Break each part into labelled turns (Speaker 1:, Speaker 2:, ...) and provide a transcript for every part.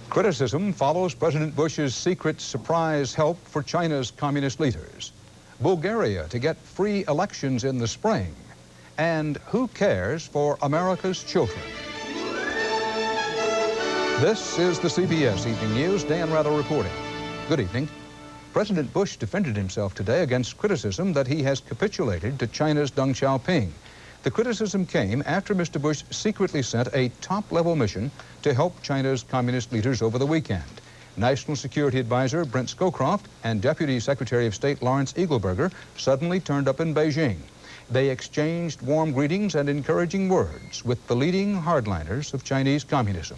Speaker 1: Criticism follows President Bush's secret surprise help for China's communist leaders. Bulgaria to get free elections in the spring. And who cares for America's children? This is the CBS Evening News. Dan Rather reporting. Good evening. President Bush defended himself today against criticism that he has capitulated to China's Deng Xiaoping. The criticism came after Mr. Bush secretly sent a top-level mission to help China's communist leaders over the weekend. National Security Advisor Brent Scowcroft and Deputy Secretary of State Lawrence Eagleburger suddenly turned up in Beijing. They exchanged warm greetings and encouraging words with the leading hardliners of Chinese communism.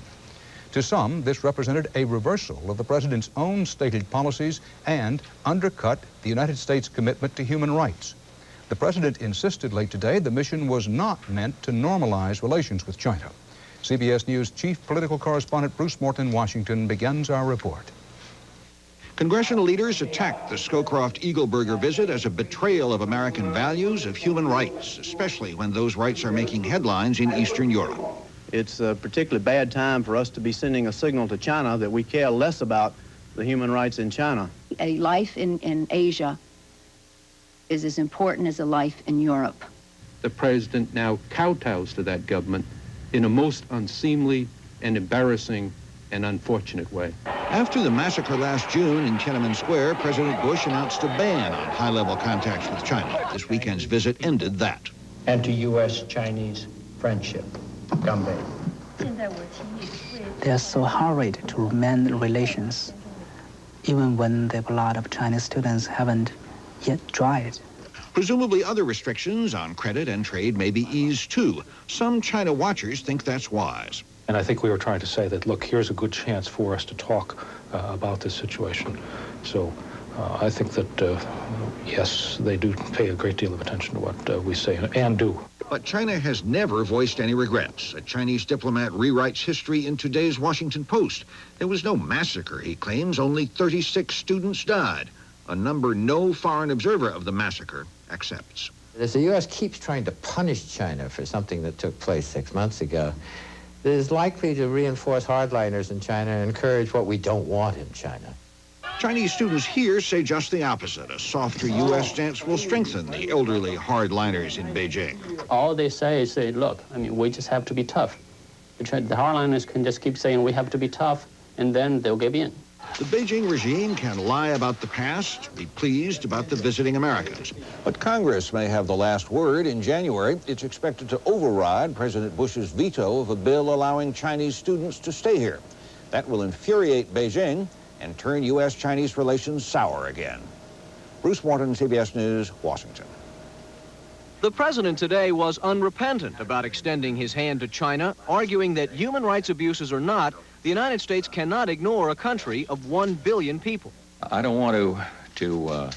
Speaker 1: To some, this represented a reversal of the president's own stated policies and undercut the United States' commitment to human rights. The president insisted late today the mission was not meant to normalize relations with China. CBS News chief political correspondent Bruce Morton in Washington begins our report.
Speaker 2: Congressional leaders attacked the Scowcroft-Eagleburger visit as a betrayal of American values of human rights, especially when those rights are making headlines in Eastern Europe.
Speaker 3: It's a particularly bad time for us to be sending a signal to China that we care less about the human rights in China.
Speaker 4: A life in Asia is as important as a life in Europe.
Speaker 5: The president now kowtows to that government in a most unseemly and embarrassing and unfortunate way.
Speaker 2: After the massacre last June in Tiananmen Square, President Bush announced a ban on high-level contacts with China. This weekend's visit ended that.
Speaker 6: And to U.S.-Chinese friendship. Gambei.
Speaker 7: They are so hurried to mend relations, even when the blood of Chinese students haven't yet dried.
Speaker 2: Presumably other restrictions on credit and trade may be eased too. Some China watchers think that's wise.
Speaker 8: And I think we were trying to say that, look, here's a good chance for us to talk about this situation. So I think that, yes, they do pay a great deal of attention to what we say and do.
Speaker 2: But China has never voiced any regrets. A Chinese diplomat rewrites history in today's Washington Post. There was no massacre, he claims. Only 36 students died, a number no foreign observer of the massacre accepts.
Speaker 9: As the U.S. keeps trying to punish China for something that took place 6 months ago, it is likely to reinforce hardliners in China and encourage what we don't want in China.
Speaker 2: Chinese students here say just the opposite. A softer U.S. stance will strengthen the elderly hardliners in Beijing.
Speaker 10: All they say is, look, I mean, we just have to be tough. The hardliners can just keep saying we have to be tough, and then they'll give in.
Speaker 2: The Beijing regime can lie about the past, be pleased about the visiting Americans.
Speaker 11: But Congress may have the last word. In January, it's expected to override President Bush's veto of a bill allowing Chinese students to stay here. That will infuriate Beijing and turn U.S.-Chinese relations sour again. Bruce Morton, CBS News, Washington.
Speaker 12: The president today was unrepentant about extending his hand to China, arguing that human rights abuses or not, the United States cannot ignore a country of 1 billion people.
Speaker 13: I don't want to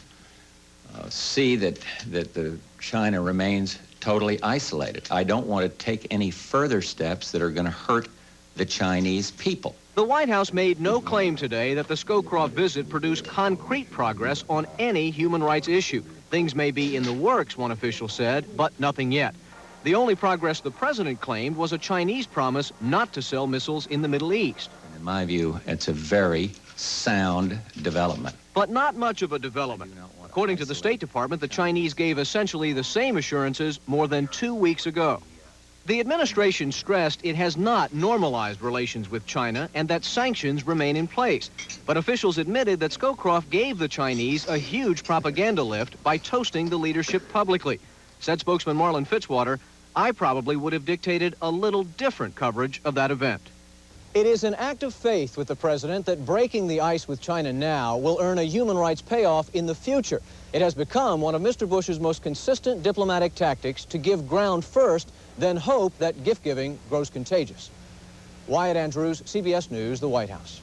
Speaker 13: see that China remains totally isolated. I don't want to take any further steps that are going to hurt the Chinese people.
Speaker 12: The White House made no claim today that the Scowcroft visit produced concrete progress on any human rights issue. Things may be in the works, one official said, but nothing yet. The only progress the president claimed was a Chinese promise not to sell missiles in the Middle East.
Speaker 13: In my view, it's a very sound development.
Speaker 12: But not much of a development. According to the State Department, the Chinese gave essentially the same assurances more than 2 weeks ago. The administration stressed it has not normalized relations with China and that sanctions remain in place. But officials admitted that Scowcroft gave the Chinese a huge propaganda lift by toasting the leadership publicly. Said spokesman Marlon Fitzwater, I probably would have dictated a little different coverage of that event. It is an act of faith with the president that breaking the ice with China now will earn a human rights payoff in the future. It has become one of Mr. Bush's most consistent diplomatic tactics to give ground first, then hope that gift-giving grows contagious. Wyatt Andrews, CBS News, the White House.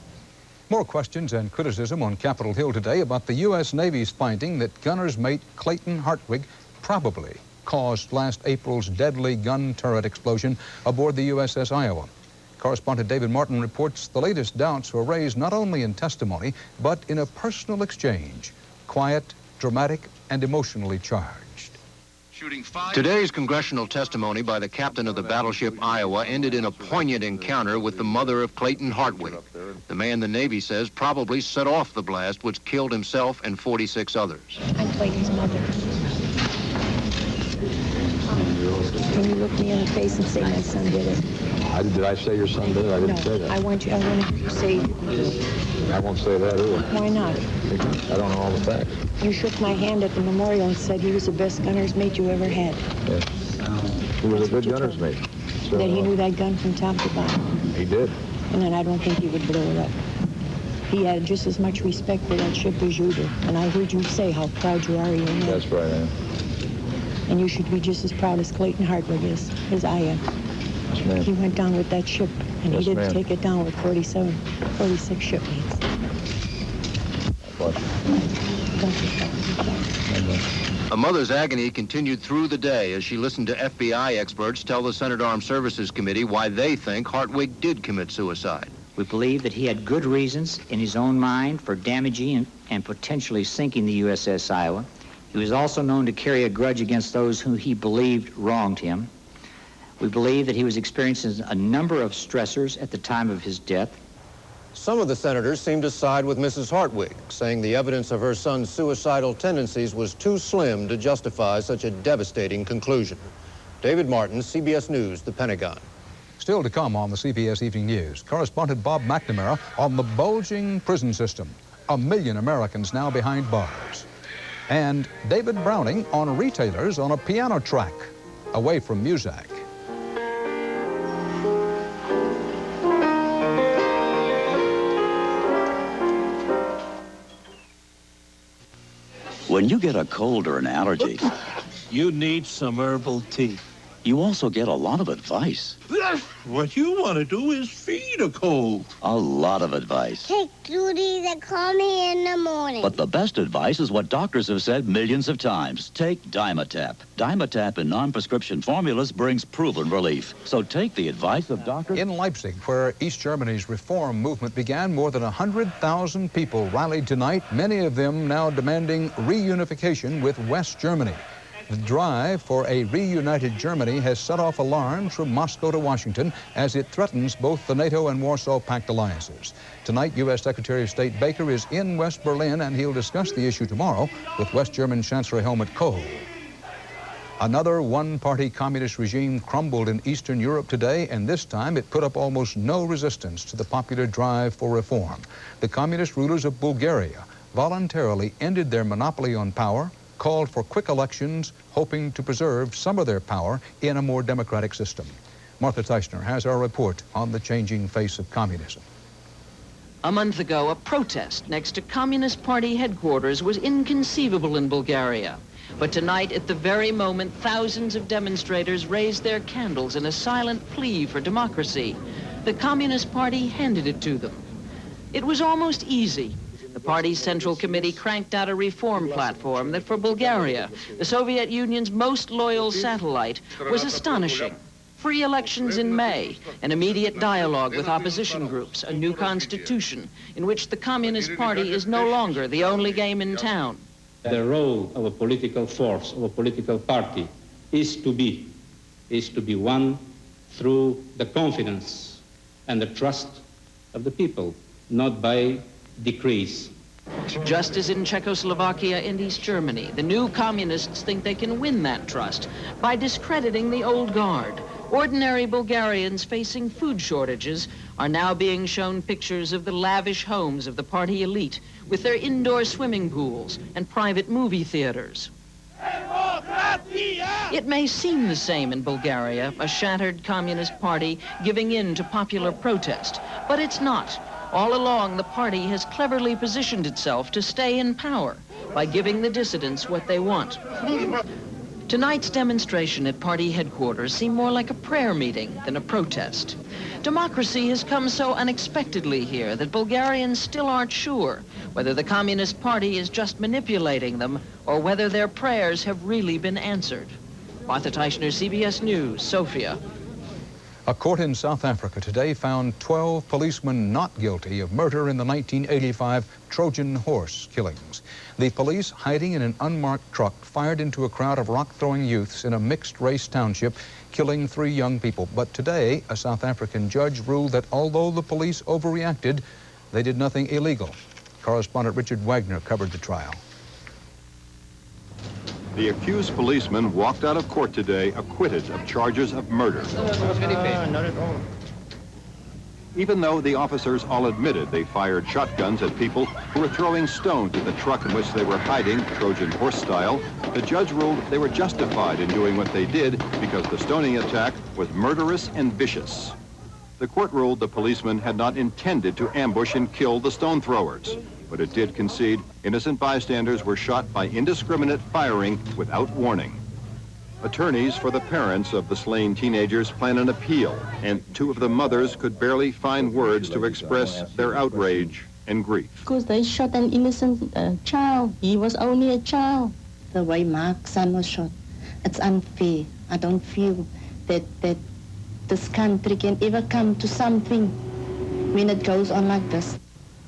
Speaker 1: More questions and criticism on Capitol Hill today about the U.S. Navy's finding that gunner's mate Clayton Hartwig probably caused last April's deadly gun turret explosion aboard the U.S.S. Iowa. Correspondent David Martin reports the latest doubts were raised not only in testimony, but in a personal exchange. Quiet, dramatic, and emotionally charged.
Speaker 14: Today's congressional testimony by the captain of the battleship Iowa ended in a poignant encounter with the mother of Clayton Hartwig. The man the Navy says probably set off the blast, which killed himself and 46 others.
Speaker 15: I played his mother. Can you look me in the face and say my son did it?
Speaker 16: Did I say your son did it? I didn't say that.
Speaker 15: I want you to say...
Speaker 16: I won't say that either.
Speaker 15: Why not?
Speaker 16: I don't know all the facts.
Speaker 15: You shook my hand at the memorial and said he was the best gunner's mate you ever had.
Speaker 16: Yes. He was a good gunner's mate. So,
Speaker 15: that he knew that gun from top to bottom.
Speaker 16: He did.
Speaker 15: And then I don't think he would blow it up. He had just as much respect for that ship as you do. And I heard you say how proud you are of your man.
Speaker 16: That's right, I am.
Speaker 15: And you should be just as proud as Clayton Hartwig is, as I am.
Speaker 16: Yes, ma'am.
Speaker 15: He went down with that ship, and
Speaker 16: Yes,
Speaker 15: he didn't
Speaker 16: ma'am.
Speaker 15: take it down with 46 shipmates.
Speaker 14: A mother's agony continued through the day as she listened to FBI experts tell the Senate Armed Services Committee why they think Hartwig did commit suicide.
Speaker 17: We believe that he had good reasons in his own mind for damaging and potentially sinking the U.S.S. Iowa. He was also known to carry a grudge against those who he believed wronged him. We believe that he was experiencing a number of stressors at the time of his death.
Speaker 18: Some of the senators seemed to side with Mrs. Hartwig, saying the evidence of her son's suicidal tendencies was too slim to justify such a devastating conclusion. David Martin, CBS News, the Pentagon.
Speaker 1: Still to come on the CBS Evening News, correspondent Bob McNamara on the bulging prison system. 1 million Americans now behind bars. And David Browning on retailers on a piano track, away from Muzak.
Speaker 19: When you get a cold or an allergy, you need some herbal tea. You also get a lot of advice.
Speaker 20: What you want to do is feed a cold.
Speaker 19: A lot of advice.
Speaker 21: Take Judy to call me in the morning.
Speaker 19: But the best advice is what doctors have said millions of times. Take Dimetap. Dimetap in non-prescription formulas brings proven relief. So take the advice of doctors.
Speaker 1: In Leipzig, where East Germany's reform movement began, more than 100,000 people rallied tonight, many of them now demanding reunification with West Germany. The drive for a reunited Germany has set off alarms from Moscow to Washington as it threatens both the NATO and Warsaw Pact alliances. Tonight, U.S. Secretary of State Baker is in West Berlin, and he'll discuss the issue tomorrow with West German Chancellor Helmut Kohl. Another one-party communist regime crumbled in Eastern Europe today, and this time it put up almost no resistance to the popular drive for reform. The communist rulers of Bulgaria voluntarily ended their monopoly on power, called for quick elections, hoping to preserve some of their power in a more democratic system. Martha Teichner has our report on the changing face of communism.
Speaker 22: A month ago, a protest next to Communist Party headquarters was inconceivable in Bulgaria. But tonight, at the very moment, thousands of demonstrators raised their candles in a silent plea for democracy. The Communist Party handed it to them. It was almost easy. The party's Central Committee cranked out a reform platform that for Bulgaria, the Soviet Union's most loyal satellite, was astonishing. Free elections in May, an immediate dialogue with opposition groups, a new constitution in which the Communist Party is no longer the only game in town.
Speaker 5: The role of a political force, of a political party, is to be won through the confidence and the trust of the people, not by decrees.
Speaker 22: Just as in Czechoslovakia and East Germany, the new communists think they can win that trust by discrediting the old guard. Ordinary Bulgarians facing food shortages are now being shown pictures of the lavish homes of the party elite with their indoor swimming pools and private movie theaters. It may seem the same in Bulgaria, a shattered communist party giving in to popular protest, but it's not. All along, the party has cleverly positioned itself to stay in power by giving the dissidents what they want. Tonight's demonstration at party headquarters seemed more like a prayer meeting than a protest. Democracy has come so unexpectedly here that Bulgarians still aren't sure whether the Communist Party is just manipulating them or whether their prayers have really been answered. Martha Teichner, CBS News, Sofia.
Speaker 1: A court in South Africa today found 12 policemen not guilty of murder in the 1985 Trojan horse killings. The police, hiding in an unmarked truck, fired into a crowd of rock-throwing youths in a mixed-race township, killing 3 young people. But today, a South African judge ruled that although the police overreacted, They did nothing illegal. Correspondent Richard Wagner covered the trial.
Speaker 3: The accused policeman walked out of court today acquitted of charges of murder.
Speaker 17: Not at all.
Speaker 3: Even though the officers all admitted they fired shotguns at people who were throwing stones at the truck in which they were hiding, Trojan horse style, the judge ruled they were justified in doing what they did because the stoning attack was murderous and vicious. The court ruled the policemen had not intended to ambush and kill the stone throwers, but it did concede innocent bystanders were shot by indiscriminate firing without warning. Attorneys for the parents of the slain teenagers plan an appeal, and two of the mothers could barely find words to express their outrage and grief.
Speaker 4: Because they shot an innocent child. He was only a child. The way Mark's son was shot, it's unfair. I don't feel that this country can ever come to something when it goes on like this.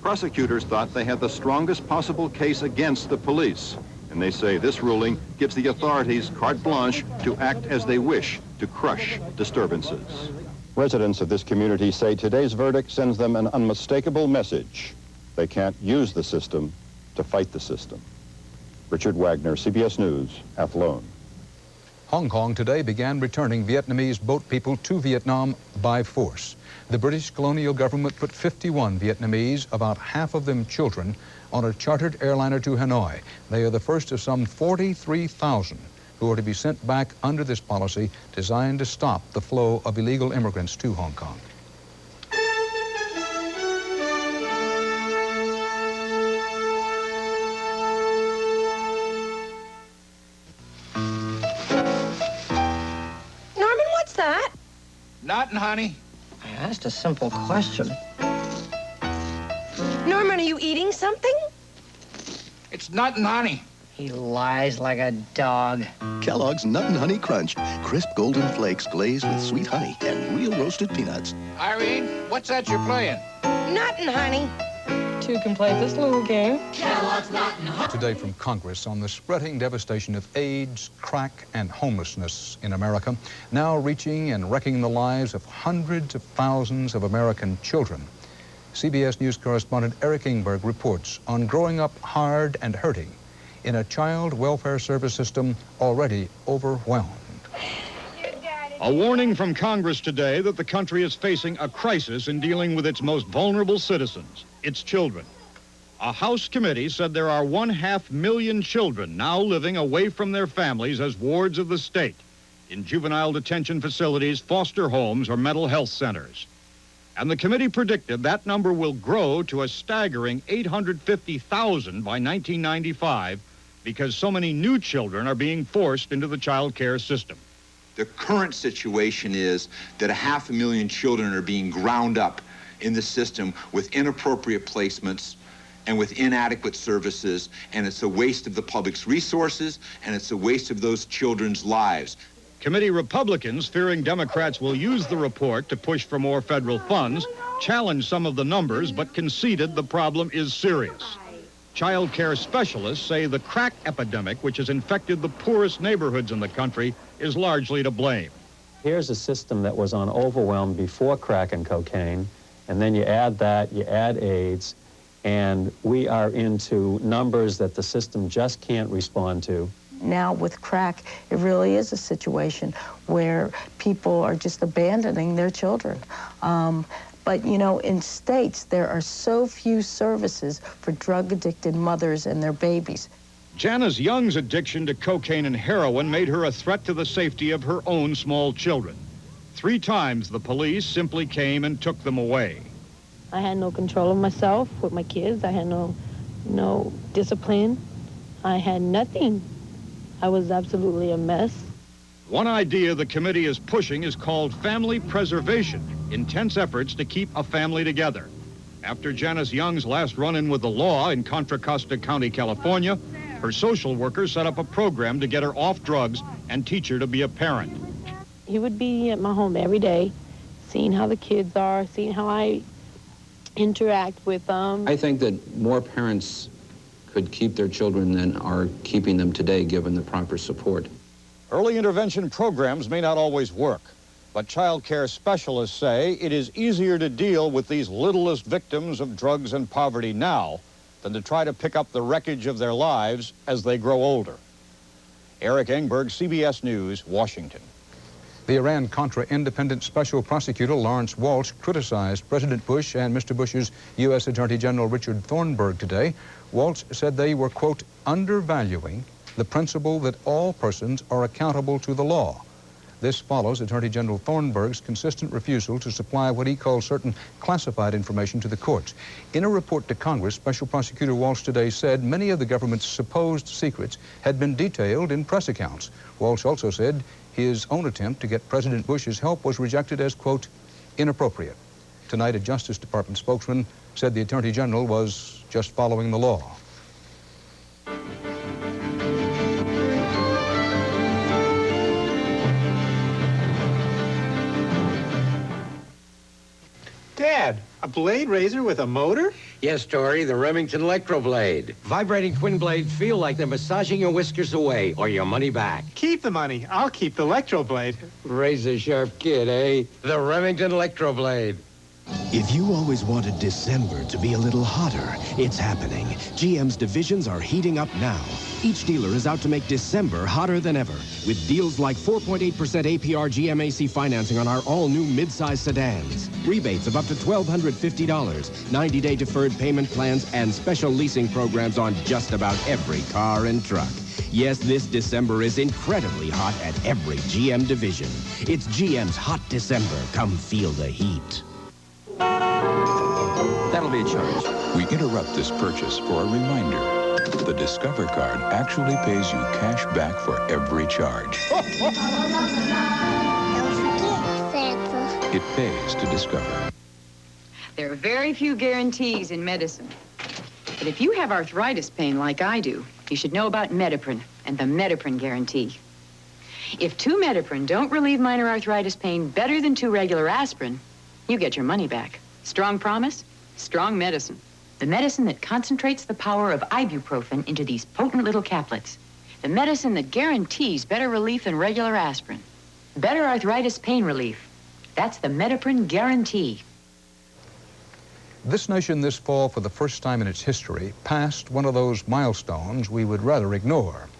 Speaker 3: Prosecutors thought they had the strongest possible case against the police, and they say this ruling gives the authorities carte blanche to act as they wish to crush disturbances. Residents of this community say today's verdict sends them an unmistakable message. They can't use the system to fight the system. Richard Wagner, CBS News, Athlone.
Speaker 1: Hong Kong today began returning Vietnamese boat people to Vietnam by force. The British colonial government put 51 Vietnamese, about half of them children, on a chartered airliner to Hanoi. They are the first of some 43,000 who are to be sent back under this policy designed to stop the flow of illegal immigrants to Hong Kong.
Speaker 23: Norman, what's that?
Speaker 24: Nothing, honey.
Speaker 23: I asked a simple question. Norman, are you eating something?
Speaker 24: It's nothing, honey.
Speaker 23: He lies like a dog.
Speaker 25: Kellogg's Nut and Honey Crunch. Crisp golden flakes glazed with sweet honey and real roasted peanuts.
Speaker 24: Irene, what's that you're playing?
Speaker 23: Nothing, honey. Two can play this little game. Kellogg's Nothing Honey.
Speaker 1: Today from Congress on the spreading devastation of AIDS, crack, and homelessness in America, now reaching and wrecking the lives of hundreds of thousands of American children. CBS News correspondent Eric Ingberg reports on growing up hard and hurting in a child welfare service system already overwhelmed.
Speaker 26: A warning from Congress today that the country is facing a crisis in dealing with its most vulnerable citizens, its children. A House committee said there are 500,000 children now living away from their families as wards of the state in juvenile detention facilities, foster homes, or mental health centers. And the committee predicted that number will grow to a staggering 850,000 by 1995 because so many new children are being forced into the child care system.
Speaker 27: The current situation is that 500,000 children are being ground up in the system with inappropriate placements and with inadequate services, and it's a waste of the public's resources, and it's a waste of those children's lives.
Speaker 26: Committee Republicans, fearing Democrats will use the report to push for more federal funds, challenged some of the numbers, but conceded the problem is serious. Child care specialists say the crack epidemic, which has infected the poorest neighborhoods in the country, is largely to blame.
Speaker 28: Here's a system that was on overwhelm before crack and cocaine, and then you add that, you add AIDS, and we are into numbers that the system just can't respond to.
Speaker 15: Now with crack, it really is a situation where people are just abandoning their children. But, you know, in states, there are so few services for drug-addicted mothers and their babies.
Speaker 26: Janice Young's addiction to cocaine and heroin made her a threat to the safety of her own small children. 3 times the police simply came and took them away.
Speaker 4: I had no control of myself with my kids. I had no discipline. I had nothing. I was absolutely a mess.
Speaker 26: One idea the committee is pushing is called family preservation, intense efforts to keep a family together. After Janice Young's last run-in with the law in Contra Costa County, California, her social worker set up a program to get her off drugs and teach her to be a parent.
Speaker 4: He would be at my home every day, seeing how the kids are, seeing how I interact with them.
Speaker 29: I think that more parents could keep their children than are keeping them today, given the proper support.
Speaker 26: Early intervention programs may not always work, But child care specialists say it is easier to deal with these littlest victims of drugs and poverty now than to try to pick up the wreckage of their lives as they grow older. Eric Engberg, CBS News, Washington.
Speaker 1: The Iran-Contra independent special prosecutor Lawrence Walsh criticized President Bush and Mr. Bush's U.S. Attorney General Richard Thornburgh today. Walsh said they were, quote, undervaluing the principle that all persons are accountable to the law. This follows Attorney General Thornburgh's consistent refusal to supply what he calls certain classified information to the courts. In a report to Congress, Special Prosecutor Walsh today said many of the government's supposed secrets had been detailed in press accounts. Walsh also said his own attempt to get President Bush's help was rejected as, quote, inappropriate. Tonight, a Justice Department spokesman said the Attorney General was just following the law.
Speaker 2: Dad, a blade razor with a motor?
Speaker 6: Yes, Tori, the Remington Electroblade. Vibrating twin blades feel like they're massaging your whiskers away or your money back.
Speaker 2: Keep the money. I'll keep the Electroblade.
Speaker 6: Razor-sharp kid, eh? The Remington Electroblade.
Speaker 7: If you always wanted December to be a little hotter, it's happening. GM's divisions are heating up now. Each dealer is out to make December hotter than ever, with deals like 4.8% APR GMAC financing on our all-new midsize sedans, rebates of up to $1,250, 90-day deferred payment plans, and special leasing programs on just about every car and truck. Yes, this December is incredibly hot at every GM division. It's GM's Hot December. Come feel the heat.
Speaker 8: That'll be a charge. We interrupt this purchase for a reminder. The Discover card actually pays you cash back for every charge.
Speaker 21: Don't forget, Santa.
Speaker 8: It pays to Discover.
Speaker 9: There are very few guarantees in medicine. But if you have arthritis pain like I do, you should know about Mediprin and the Mediprin guarantee. If 2 Mediprin don't relieve minor arthritis pain better than 2 regular aspirin, you get your money back. Strong promise, strong medicine. The medicine that concentrates the power of ibuprofen into these potent little caplets. The medicine that guarantees better relief than regular aspirin. Better arthritis pain relief. That's the Mediprin guarantee.
Speaker 1: This nation this fall, for the first time in its history, passed one of those milestones we would rather ignore.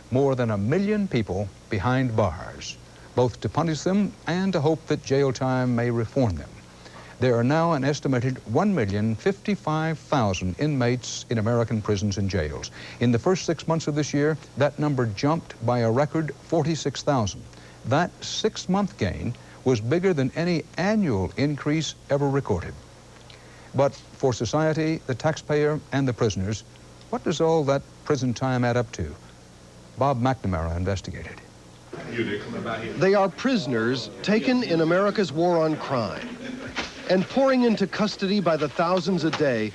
Speaker 1: More than 1 million people behind bars, both to punish them and to hope that jail time may reform them. There are now an estimated 1,055,000 inmates in American prisons and jails. In the first 6 months of this year, that number jumped by a record 46,000. That 6-month gain was bigger than any annual increase ever recorded. But for society, the taxpayer, and the prisoners, what does all that prison time add up to? Bob McNamara investigated.
Speaker 10: They are prisoners taken in America's war on crime. And pouring into custody by the thousands a day,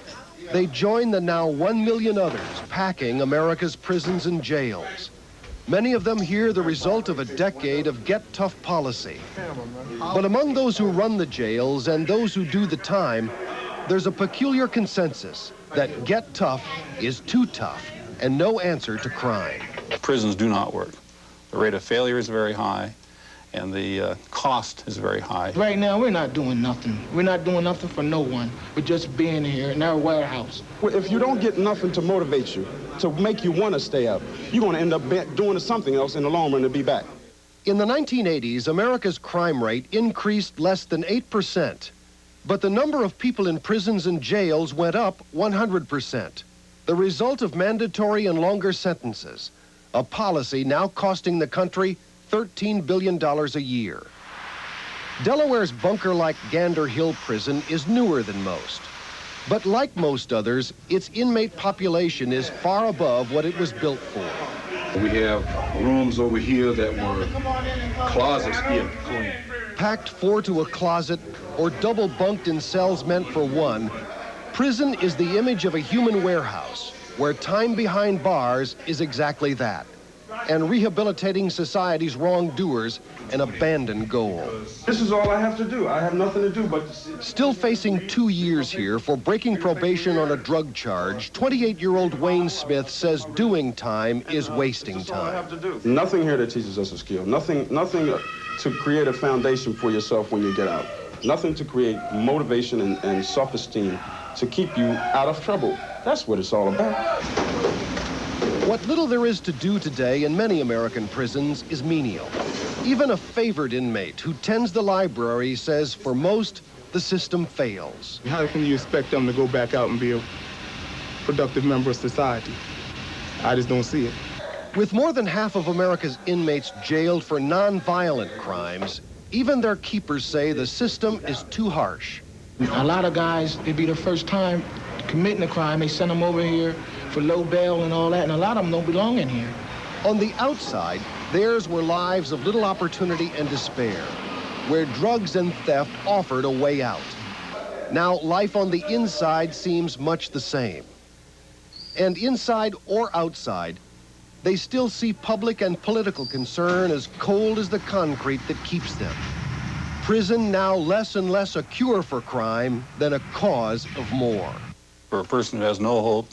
Speaker 10: they join the now 1 million others packing America's prisons and jails. Many of them here the result of a decade of get tough policy. But among those who run the jails and those who do the time, there's a peculiar consensus that get tough is too tough and no answer to crime.
Speaker 11: Prisons do not work. The rate of failure is very high, and the cost is very high.
Speaker 12: Right now, we're not doing nothing. We're not doing nothing for no one. We're just being here in our warehouse.
Speaker 13: Well, if you don't get nothing to motivate you, to make you want to stay up, you're going to end up doing something else in the long run to be back.
Speaker 10: In the 1980s, America's crime rate increased less than 8%, but the number of people in prisons and jails went up 100%. The result of mandatory and longer sentences, a policy now costing the country $13 billion a year. Delaware's bunker-like Gander Hill prison is newer than most. But like most others, its inmate population is far above what it was built for.
Speaker 30: We have rooms over here that were closets here.
Speaker 10: Packed 4 to a closet or double bunked in cells meant for one, prison is the image of a human warehouse where time behind bars is exactly that, and rehabilitating society's wrongdoers an abandoned goal.
Speaker 13: This is all I have to do. I have nothing to do but...
Speaker 10: Still facing 2 years here for breaking probation on a drug charge, 28-year-old Wayne Smith says doing time is wasting time.
Speaker 13: Nothing here that teaches us a skill. Nothing to create a foundation for yourself when you get out. Nothing to create motivation and self-esteem to keep you out of trouble. That's what it's all about.
Speaker 10: What little there is to do today in many American prisons is menial. Even a favored inmate who tends the library says for most, the system fails.
Speaker 12: How can you expect them to go back out and be a productive member of society? I just don't see it.
Speaker 10: With more than half of America's inmates jailed for non-violent crimes, even their keepers say the system is too harsh.
Speaker 12: A lot of guys, it'd be their first time committing a crime. They send them over here for low bail and all that, and a lot of them don't belong in here.
Speaker 10: On the outside, theirs were lives of little opportunity and despair, where drugs and theft offered a way out. Now, life on the inside seems much the same. And inside or outside, they still see public and political concern as cold as the concrete that keeps them. Prison now less and less a cure for crime than a cause of more.
Speaker 11: For a person who has no hope,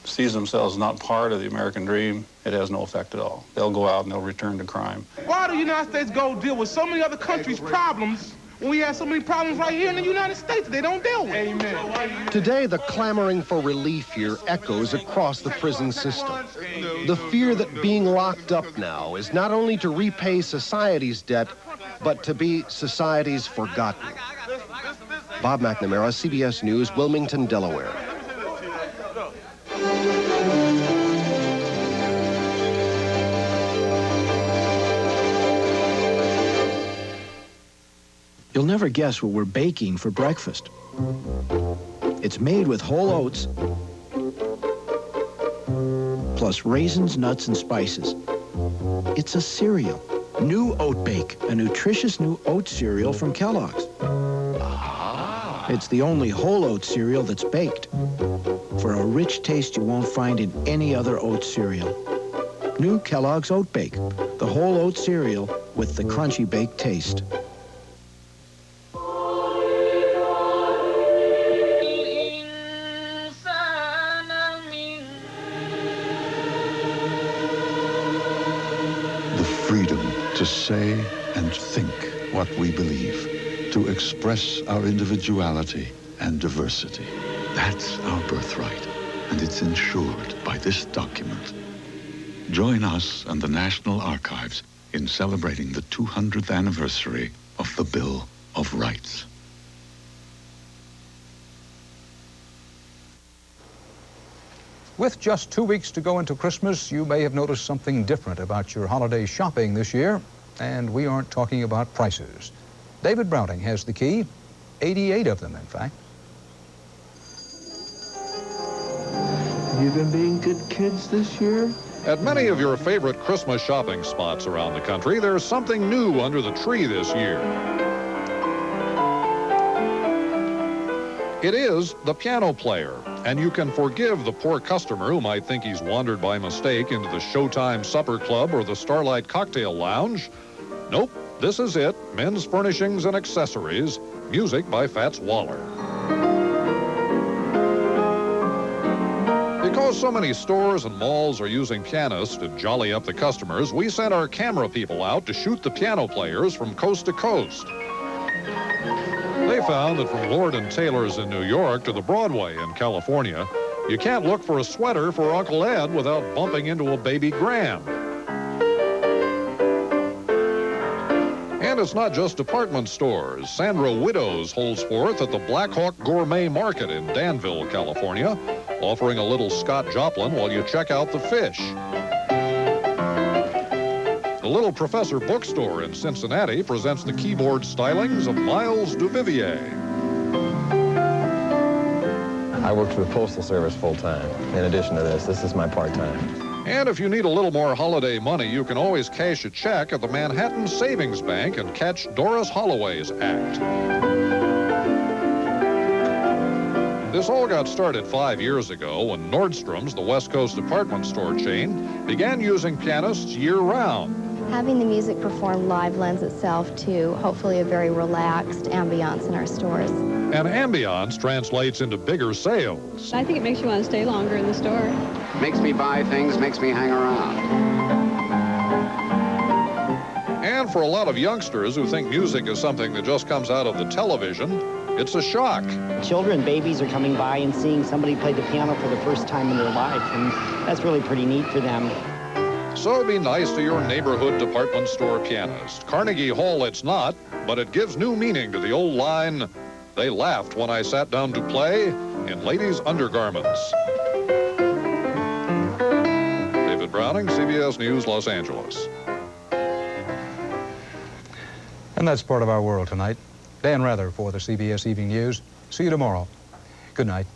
Speaker 11: sees themselves not part of the American dream, it has no effect at all. They'll go out and they'll return to crime.
Speaker 12: Why do the United States go deal with so many other countries' problems when we have so many problems right here in the United States they don't deal with? Amen.
Speaker 10: Today, the clamoring for relief here echoes across the prison system. The fear that being locked up now is not only to repay society's debt, but to be society's forgotten. Bob McNamara, CBS News, Wilmington, Delaware.
Speaker 3: You'll never guess what we're baking for breakfast. It's made with whole oats, plus raisins, nuts, and spices. It's a cereal. New Oat Bake, a nutritious new oat cereal from Kellogg's. It's the only whole oat cereal that's baked, for a rich taste you won't find in any other oat cereal. New Kellogg's Oat Bake, the whole oat cereal with the crunchy baked taste.
Speaker 8: Freedom to say and think what we believe, to express our individuality and diversity. That's our birthright, and it's ensured by this document. Join us and the National Archives in celebrating the 200th anniversary of the Bill of Rights.
Speaker 1: With just 2 weeks to go into Christmas, you may have noticed something different about your holiday shopping this year, and we aren't talking about prices. David Browning has the key, 88 of them, in fact.
Speaker 5: You've been being good kids this year?
Speaker 14: At many of your favorite Christmas shopping spots around the country, there's something new under the tree this year. It is the piano player, and you can forgive the poor customer who might think he's wandered by mistake into the Showtime Supper Club or the Starlight Cocktail Lounge. Nope, this is it, men's furnishings and accessories, music by Fats Waller. Because so many stores and malls are using pianists to jolly up the customers, we sent our camera people out to shoot the piano players from coast to coast. They found that from Lord & Taylor's in New York to the Broadway in California, you can't look for a sweater for Uncle Ed without bumping into a baby Graham. And it's not just department stores. Sandra Widows holds forth at the Black Hawk Gourmet Market in Danville, California, offering a little Scott Joplin while you check out the fish. The Little Professor Bookstore in Cincinnati presents the keyboard stylings of Miles Duvivier.
Speaker 16: I work for the Postal Service full-time. In addition to this is my part-time.
Speaker 14: And if you need a little more holiday money, you can always cash a check at the Manhattan Savings Bank and catch Doris Holloway's act. This all got started 5 years ago when Nordstrom's, the West Coast department store chain, began using pianists year-round.
Speaker 17: Having the music performed live lends itself to hopefully a very relaxed ambiance in our stores.
Speaker 14: And ambiance translates into bigger sales.
Speaker 23: I think it makes you want to stay longer in the store.
Speaker 6: Makes me buy things, makes me hang around.
Speaker 14: And for a lot of youngsters who think music is something that just comes out of the television, it's a shock.
Speaker 4: Children, babies are coming by and seeing somebody play the piano for the first time in their life, and that's really pretty neat for them.
Speaker 14: So be nice to your neighborhood department store pianist. Carnegie Hall it's not, but it gives new meaning to the old line, "They laughed when I sat down to play in ladies' undergarments." David Browning, CBS News, Los Angeles.
Speaker 1: And that's part of our world tonight. Dan Rather for the CBS Evening News. See you tomorrow. Good night.